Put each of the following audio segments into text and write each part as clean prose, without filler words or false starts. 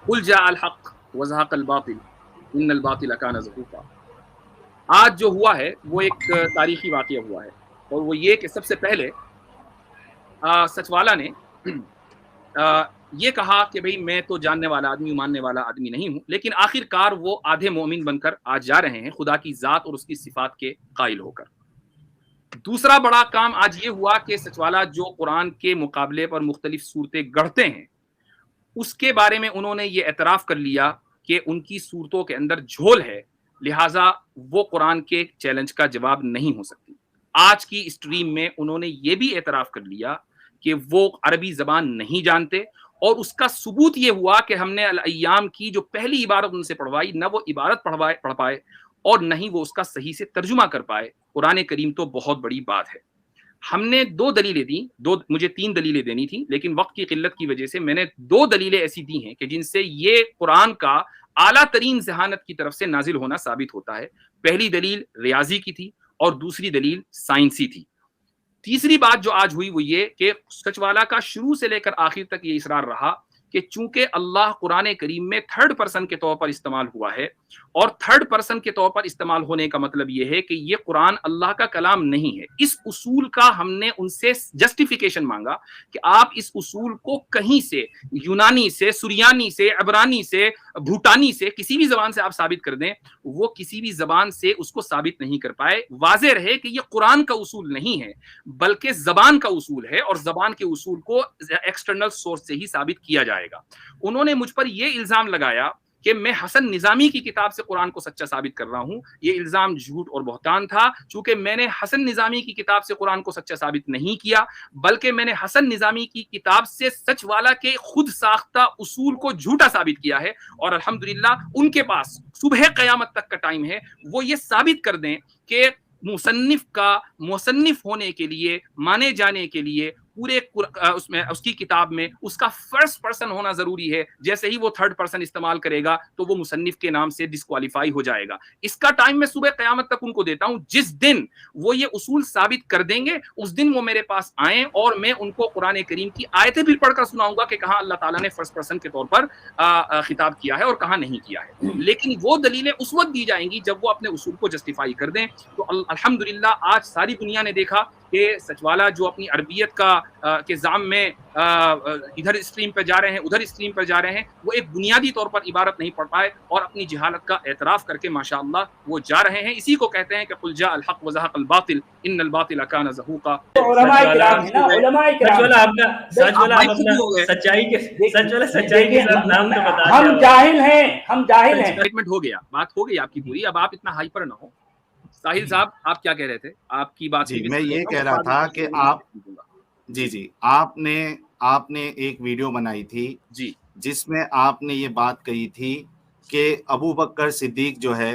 قل جاء الحق وزهق الباطل ان الباطل كان زهوقا۔ آج جو ہوا ہے وہ ایک تاریخی واقعہ ہوا ہے، اور وہ یہ کہ سب سے پہلے سچوالا نے یہ کہا کہ بھئی میں تو جاننے والا آدمی ماننے والا آدمی نہیں ہوں، لیکن آخر کار وہ آدھے مومن بن کر آج جا رہے ہیں خدا کی ذات اور اس کی صفات کے قائل ہو کر۔ دوسرا بڑا کام آج یہ ہوا کہ سچوالا جو قرآن کے مقابلے پر مختلف صورتیں گڑھتے ہیں، اس کے بارے میں انہوں نے یہ اعتراف کر لیا کہ ان کی صورتوں کے اندر جھول ہے، لہٰذا وہ قرآن کے چیلنج کا جواب نہیں ہو سکتی۔ آج کی اسٹریم میں انہوں نے یہ بھی اعتراف کر لیا کہ وہ عربی زبان نہیں جانتے، اور اس کا ثبوت یہ ہوا کہ ہم نے الایام کی جو پہلی عبارت ان سے پڑھوائی، نہ وہ عبارت پڑھ پائے اور نہ ہی وہ اس کا صحیح سے ترجمہ کر پائے۔ قرآن کریم تو بہت بڑی بات ہے۔ ہم نے 2 دلیلیں دیں، مجھے 3 دلیلیں دینی تھی، لیکن وقت کی قلت کی وجہ سے میں نے 2 دلیلیں ایسی دی ہیں کہ جن سے یہ قرآن کا اعلیٰ ترین ذہانت کی طرف سے نازل ہونا ثابت ہوتا ہے۔ پہلی دلیل ریاضی کی تھی اور دوسری دلیل سائنسی تھی۔ تیسری بات جو آج ہوئی وہ یہ کہ سچوالا کا شروع سے لے کر آخر تک یہ اصرار رہا کہ چونکہ اللہ قرآن کریم میں 3rd پرسن کے طور پر استعمال ہوا ہے، اور 3rd پرسن کے طور پر استعمال ہونے کا مطلب یہ ہے کہ یہ قرآن اللہ کا کلام نہیں ہے۔ اس اصول کا ہم نے ان سے جسٹیفیکیشن مانگا کہ آپ اس اصول کو کہیں سے، یونانی سے، سریانی سے، عبرانی سے، بھوٹانی سے، کسی بھی زبان سے آپ ثابت کر دیں، وہ کسی بھی زبان سے اس کو ثابت نہیں کر پائے۔ واضح رہے کہ یہ قرآن کا اصول نہیں ہے بلکہ زبان کا اصول ہے، اور زبان کے اصول کو ایکسٹرنل سورس سے ہی ثابت کیا جائے گا۔ انہوں نے مجھ پر یہ الزام لگایا کہ میں حسن نظامی کی کتاب سے قرآن کو سچا ثابت کر رہا ہوں۔ یہ الزام جھوٹ اور بہتان تھا، چونکہ میں نے حسن نظامی کی کتاب سے قرآن کو سچا ثابت نہیں کیا، بلکہ میں نے حسن نظامی کی کتاب سے سچ والا کے خود ساختہ اصول کو جھوٹا ثابت کیا ہے، اور الحمدللہ ان کے پاس صبح قیامت تک کا ٹائم ہے، وہ یہ ثابت کر دیں کہ مصنف کا مصنف ہونے کے لیے، مانے جانے کے لیے پورے اس کی کتاب میں اس کا 1st پرسن ہونا ضروری ہے۔ جیسے ہی وہ 3rd پرسن استعمال کرے گا تو وہ مصنف کے نام سے ڈسکوالیفائی ہو جائے گا۔ اس کا ٹائم میں صبح قیامت تک ان کو دیتا ہوں۔ جس دن وہ یہ اصول ثابت کر دیں گے اس دن وہ میرے پاس آئیں، اور میں ان کو قرآن کریم کی آیتیں بھی پڑھ کر سناؤں گا کہ کہاں اللہ تعالیٰ نے 1st پرسن کے طور پر خطاب کیا ہے اور کہاں نہیں کیا ہے۔ لیکن وہ دلیلیں اس وقت دی جائیں گی جب وہ اپنے اصول کو جسٹیفائی کر دیں۔ تو الحمدللہ آج ساری دنیا نے دیکھا کہ سچوالا جو اپنی عربیت کا کے زام میں ادھر اسٹریم پہ جا رہے ہیں، ادھر اسٹریم پہ جا رہے ہیں، وہ ایک بنیادی طور پر عبارت نہیں پڑھ پائے، اور اپنی جہالت کا اعتراف کر کے ماشاءاللہ وہ جا رہے ہیں۔ اسی کو کہتے ہیں کہ قل جاء الحق وزهق الباطل ان الباطل كان زهوقا۔ علماء کرام ہے نا، علماء کرام سچائی کے نام تو بتا دیں۔ ہم جاہل ہیں، ہم جاہل ہیں۔ اسٹیٹمنٹ ہو گیا، بات ہو گئی آپ کی پوری، اب آپ اتنا ہائپر نہ ہو۔ ساحل صاحب آپ کیا کہہ رہے تھے؟ آپ کی بات جی میں یہ کہہ رہا تھا کہ آپ جی آپ نے ایک ویڈیو بنائی تھی جی جس میں آپ نے یہ بات کہی تھی کہ ابو بکر صدیق جو ہے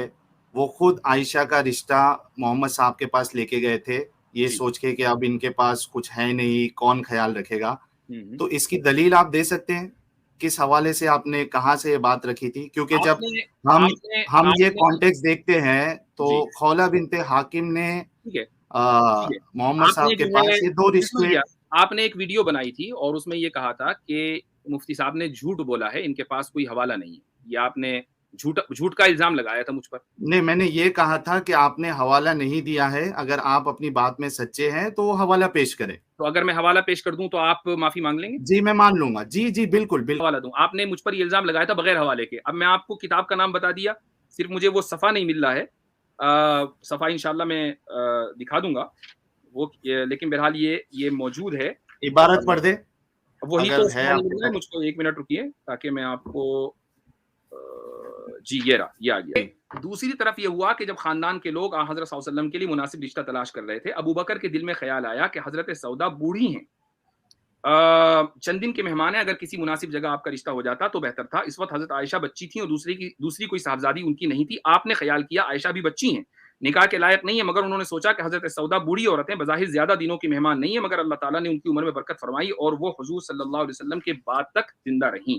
وہ خود عائشہ کا رشتہ محمد صاحب کے پاس لے کے گئے تھے، یہ سوچ کے کہ اب ان کے پاس کچھ ہے نہیں، کون خیال رکھے گا۔ تو اس کی دلیل آپ دے سکتے ہیں کس حوالے سے آپ نے کہاں سے یہ بات رکھی تھی؟ کیونکہ جب ہم یہ کانٹیکسٹ دیکھتے ہیں تو خولہ بنت حاکم نے محمد صاحب کے پاس یہ 2 رشتے، آپ نے ایک ویڈیو بنائی تھی اور اس میں یہ کہا تھا کہ مفتی صاحب نے جھوٹ بولا ہے، ان کے پاس کوئی حوالہ نہیں ہے، یہ آپ نے جھوٹ کا الزام لگایا تھا مجھ پر۔ نہیں، میں نے یہ کہا تھا کہ آپ نے حوالہ نہیں دیا ہے، اگر آپ اپنی بات میں سچے ہیں تو حوالہ پیش کریں۔ تو اگر میں حوالہ پیش کر دوں تو آپ معافی مانگ لیں گے؟ جی میں مان لوں گا، جی بالکل حوالہ دوں۔ آپ نے مجھ پر یہ الزام لگایا تھا بغیر حوالے کے، اب میں آپ کو کتاب کا نام بتا دیا، صرف مجھے وہ صفحہ نہیں مل رہا ہے، صفحہ انشاءاللہ میں دکھا دوں گا وہ، لیکن بہرحال یہ موجود ہے۔ عبارت پڑھ دے وہی تو مجھ کو 1 منٹ رکیے تاکہ میں آپ کو جی یہ آ گیا۔ دوسری طرف یہ ہوا کہ جب خاندان کے لوگ حضرت صلی اللہ علیہ وسلم کے لیے مناسب رشتہ تلاش کر رہے تھے، ابو بکر کے دل میں خیال آیا کہ حضرت سودا بوڑھی ہیں، چند دن کے مہمان ہیں، اگر کسی مناسب جگہ آپ کا رشتہ ہو جاتا تو بہتر تھا۔ اس وقت حضرت عائشہ بچی تھیں اور دوسری کوئی صاحبزادی ان کی نہیں تھی۔ آپ نے خیال کیا عائشہ بھی بچی ہیں، نکاح کے لائق نہیں ہے، مگر انہوں نے سوچا کہ حضرت سودا بوڑھی عورتیں بظاہر زیادہ دنوں کی مہمان نہیں ہے، مگر اللہ تعالیٰ نے ان کی عمر میں برکت فرمائی اور وہ حضور صلی اللہ علیہ وسلم کے بعد تک زندہ رہیں۔